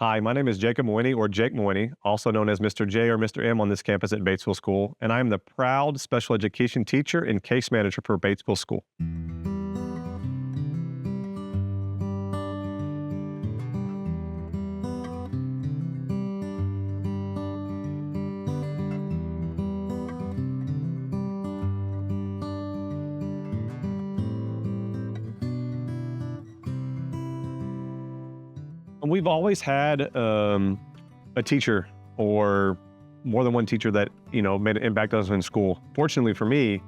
Hi, my name is Jacob Mewhinney, or Jake Mewhinney, also known as Mr. J or Mr. M on this campus at Batesville School, and I am the proud special education teacher and case manager for Batesville School. We've always had a teacher or more than one teacher that, made an impact on us in school. Fortunately for me,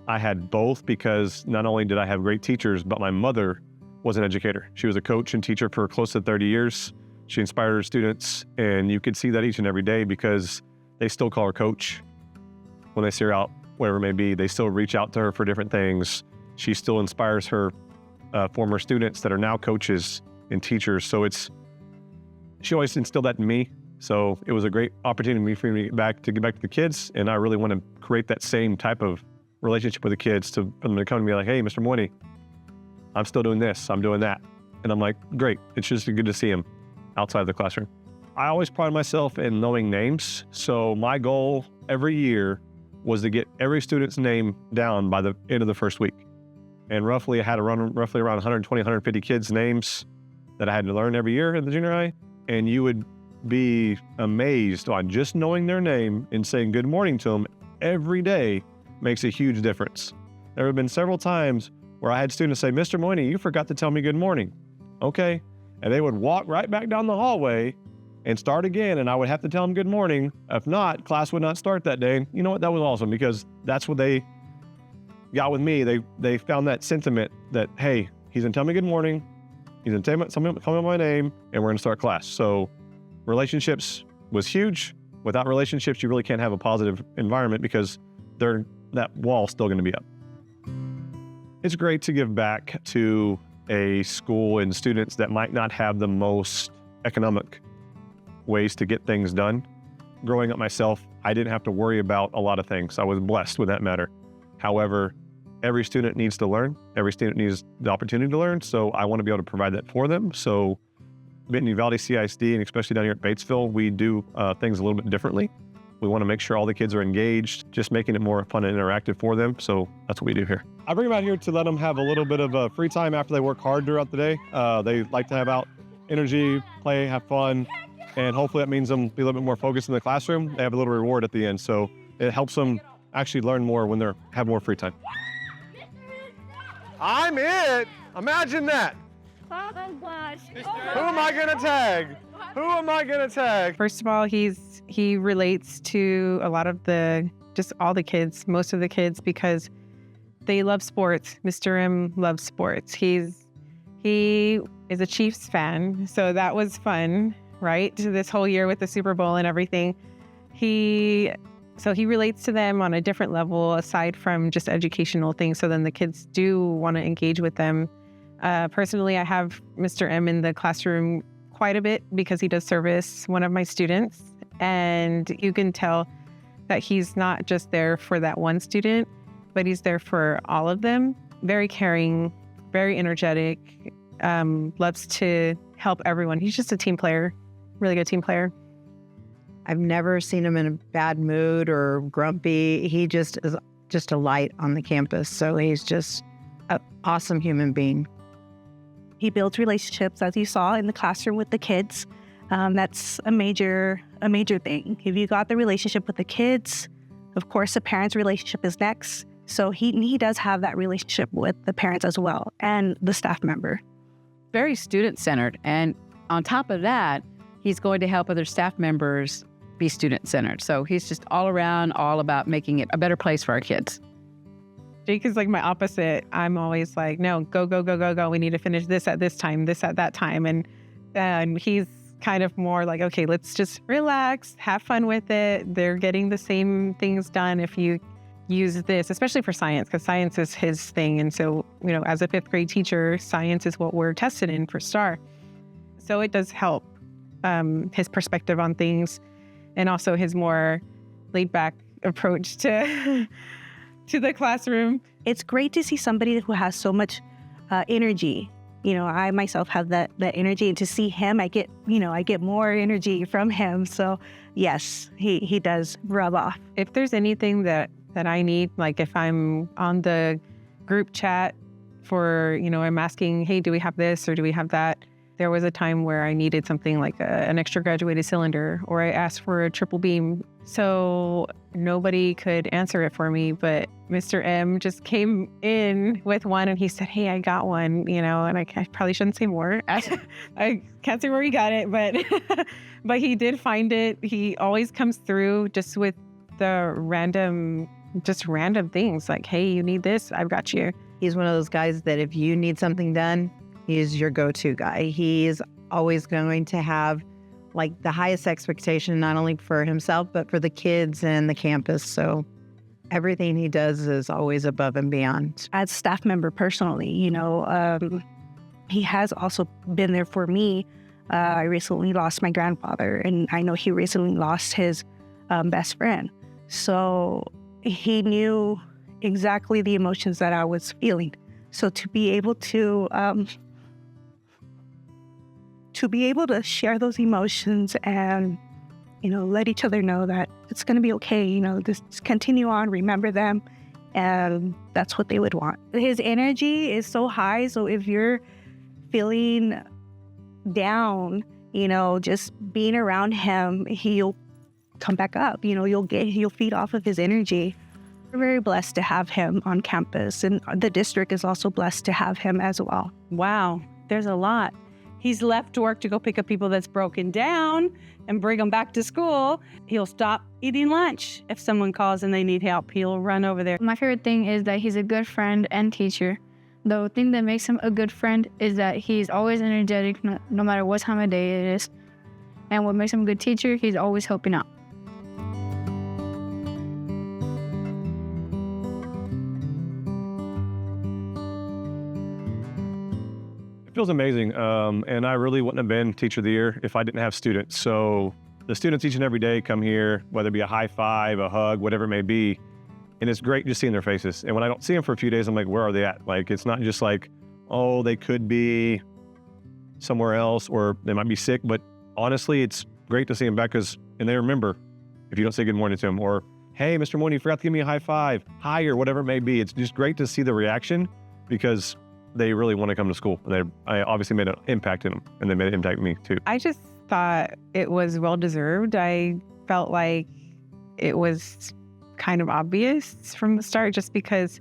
I had both because not only did I have great teachers, but my mother was an educator. She was a coach and teacher for close to 30 years. She inspired her students, and you could see that each and every day because they still call her coach when they see her out, wherever it may be. They still reach out to her for different things. She still inspires her former students that are now coaches and teachers. So she always instilled that in me. So it was a great opportunity for me to get back to the kids. And I really want to create that same type of relationship with the kids for them to come to me like, hey, Mr. Mewhinney, I'm still doing this, I'm doing that. And I'm like, great. It's just good to see them outside of the classroom. I always pride myself in knowing names. So my goal every year was to get every student's name down by the end of the first week. And roughly I had to run roughly around 120, 150 kids' names that I had to learn every year in the junior high. And you would be amazed on just knowing their name and saying good morning to them every day makes a huge difference. There have been several times where I had students say, Mr. Mewhinney, you forgot to tell me good morning. Okay. And they would walk right back down the hallway and start again. And I would have to tell them good morning. If not, class would not start that day. You know what? That was awesome because that's what they got with me. They found that sentiment that, hey, he's gonna tell me good morning. He's gonna tell me my name, and we're gonna start class. So relationships was huge. Without relationships, you really can't have a positive environment because that wall's still gonna be up. It's great to give back to a school and students that might not have the most economic ways to get things done. Growing up myself, I didn't have to worry about a lot of things. I was blessed with that matter. However, every student needs to learn. Every student needs the opportunity to learn. So I want to be able to provide that for them. So Mewhinney Valley CISD, and especially down here at Batesville, we do things a little bit differently. We want to make sure all the kids are engaged, just making it more fun and interactive for them. So that's what we do here. I bring them out here to let them have a little bit of free time after they work hard throughout the day. They like to have out energy, play, have fun, and hopefully that means them be a little bit more focused in the classroom. They have a little reward at the end. So it helps them actually learn more when they have more free time. I'm it. Imagine that. Oh gosh. Who am I gonna tag? Who am I gonna tag? First of all, he relates to a lot of all the kids, most of the kids, because they love sports. Mr. M loves sports. He is a Chiefs fan, so that was fun, right? This whole year with the Super Bowl and everything. So he relates to them on a different level aside from just educational things. So then the kids do want to engage with them. Personally, I have Mr. M in the classroom quite a bit because he does service one of my students. And you can tell that he's not just there for that one student, but he's there for all of them. Very caring, very energetic, loves to help everyone. He's just a team player, really good team player. I've never seen him in a bad mood or grumpy. He just is just a light on the campus. So he's just an awesome human being. He builds relationships, as you saw in the classroom with the kids. That's a major thing. If you got the relationship with the kids, of course, the parents' relationship is next. So he does have that relationship with the parents as well and the staff member. Very student-centered. And on top of that, he's going to help other staff members be student-centered. So he's just all around, all about making it a better place for our kids. Jake is like my opposite. I'm always like, no, go, go, go, go, go. We need to finish this at this time, this at that time. And he's kind of more like, okay, let's just relax, have fun with it. They're getting the same things done if you use this, especially for science, because science is his thing. And so, as a 5th grade teacher, science is what we're tested in for STAR. So it does help his perspective on things and also his more laid back approach to the classroom. It's great to see somebody who has so much energy, I myself have that energy, and to see him, I get more energy from him. So yes, he does rub off. If there's anything that I need, like if I'm on the group chat for, I'm asking, hey, do we have this or do we have that? There was a time where I needed something like an extra graduated cylinder, or I asked for a triple beam. So nobody could answer it for me, but Mr. M just came in with one and he said, hey, I got one, and I probably shouldn't say more. I can't say where he got it, but he did find it. He always comes through just with the random things like, hey, you need this, I've got you. He's one of those guys that if you need something done, he's your go-to guy. He's always going to have like the highest expectation, not only for himself, but for the kids and the campus. So everything he does is always above and beyond. As a staff member personally, he has also been there for me. I recently lost my grandfather, and I know he recently lost his best friend. So he knew exactly the emotions that I was feeling. So to be able to share those emotions and, let each other know that it's going to be okay, just continue on, remember them. And that's what they would want. His energy is so high. So if you're feeling down, just being around him, he'll come back up. You'll feed off of his energy. We're very blessed to have him on campus, and the district is also blessed to have him as well. Wow, there's a lot. He's left work to go pick up people that's broken down and bring them back to school. He'll stop eating lunch. If someone calls and they need help, he'll run over there. My favorite thing is that he's a good friend and teacher. The thing that makes him a good friend is that he's always energetic, no matter what time of day it is. And what makes him a good teacher, he's always helping out. Feels amazing, and I really wouldn't have been Teacher of the Year if I didn't have students. So the students each and every day come here, whether it be a high five, a hug, whatever it may be, and it's great just seeing their faces. And when I don't see them for a few days, I'm like, where are they at? Like, it's not just like, oh, they could be somewhere else or they might be sick, but honestly, it's great to see them back and they remember if you don't say good morning to them, or, hey, Mr. Mewhinney, you forgot to give me a high five, hi, or whatever it may be. It's just great to see the reaction because they really want to come to school. And I obviously made an impact in them, and they made an impact in me too. I just thought it was well-deserved. I felt like it was kind of obvious from the start, just because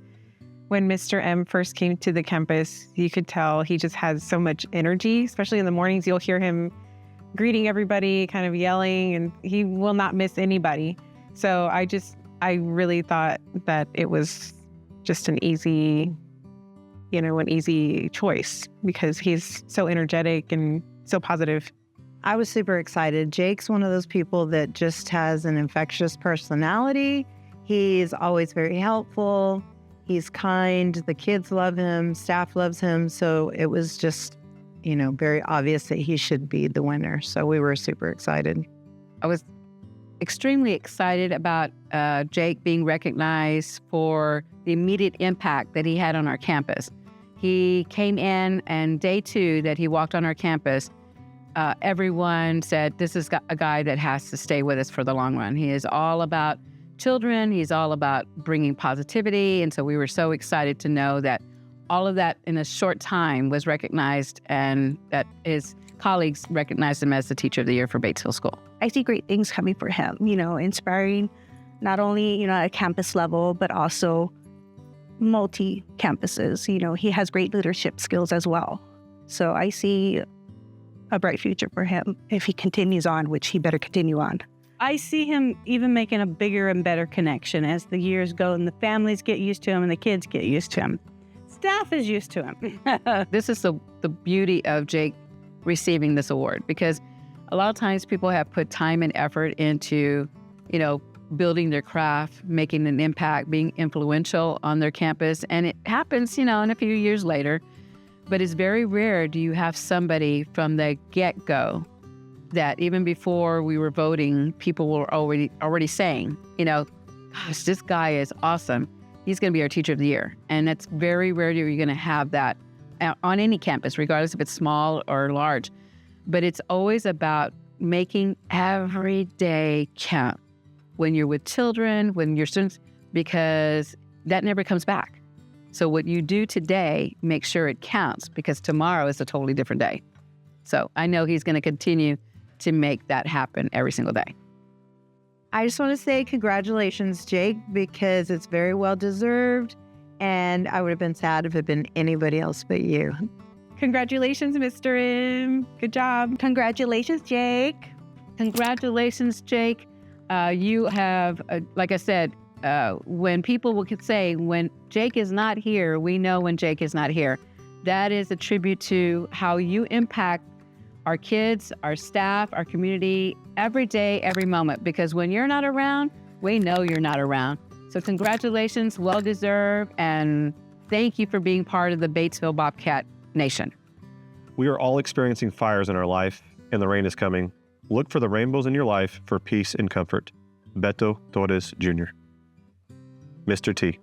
when Mr. M first came to the campus, you could tell he just has so much energy, especially in the mornings. You'll hear him greeting everybody, kind of yelling, and he will not miss anybody. So I really thought that it was just an easy choice because he's so energetic and so positive. I was super excited. Jake's one of those people that just has an infectious personality. He's always very helpful. He's kind. The kids love him. Staff loves him. So it was just, very obvious that he should be the winner. So we were super excited. I was extremely excited about Jake being recognized for the immediate impact that he had on our campus. He came in, and day 2 that he walked on our campus, everyone said, this is a guy that has to stay with us for the long run. He is all about children. He's all about bringing positivity. And so we were so excited to know that all of that in a short time was recognized, and that his colleagues recognized him as the Teacher of the Year for Batesville School. I see great things coming for him, inspiring not only, at campus level, but also multi-campuses. He has great leadership skills as well. So I see a bright future for him if he continues on, which he better continue on. I see him even making a bigger and better connection as the years go and the families get used to him and the kids get used to him. Staff is used to him. This is the beauty of Jake receiving this award, because a lot of times people have put time and effort into, building their craft, making an impact, being influential on their campus. And it happens, in a few years later, but it's very rare do you have somebody from the get-go that even before we were voting, people were already saying, gosh, this guy is awesome. He's going to be our Teacher of the Year. And it's very rare that you're going to have that on any campus, regardless if it's small or large. But it's always about making every day count when you're with children, when you're students, because that never comes back. So what you do today, make sure it counts, because tomorrow is a totally different day. So I know he's going to continue to make that happen every single day. I just want to say congratulations, Jake, because it's very well deserved. And I would have been sad if it had been anybody else but you. Congratulations, Mr. M. Good job. Congratulations, Jake. Congratulations, Jake. You have, like I said, when people could say, when Jake is not here, we know when Jake is not here. That is a tribute to how you impact our kids, our staff, our community, every day, every moment. Because when you're not around, we know you're not around. So congratulations, well-deserved, and thank you for being part of the Batesville Bobcat Nation. We are all experiencing fires in our life, and the rain is coming. Look for the rainbows in your life for peace and comfort. Beto Torres Jr. Mr. T.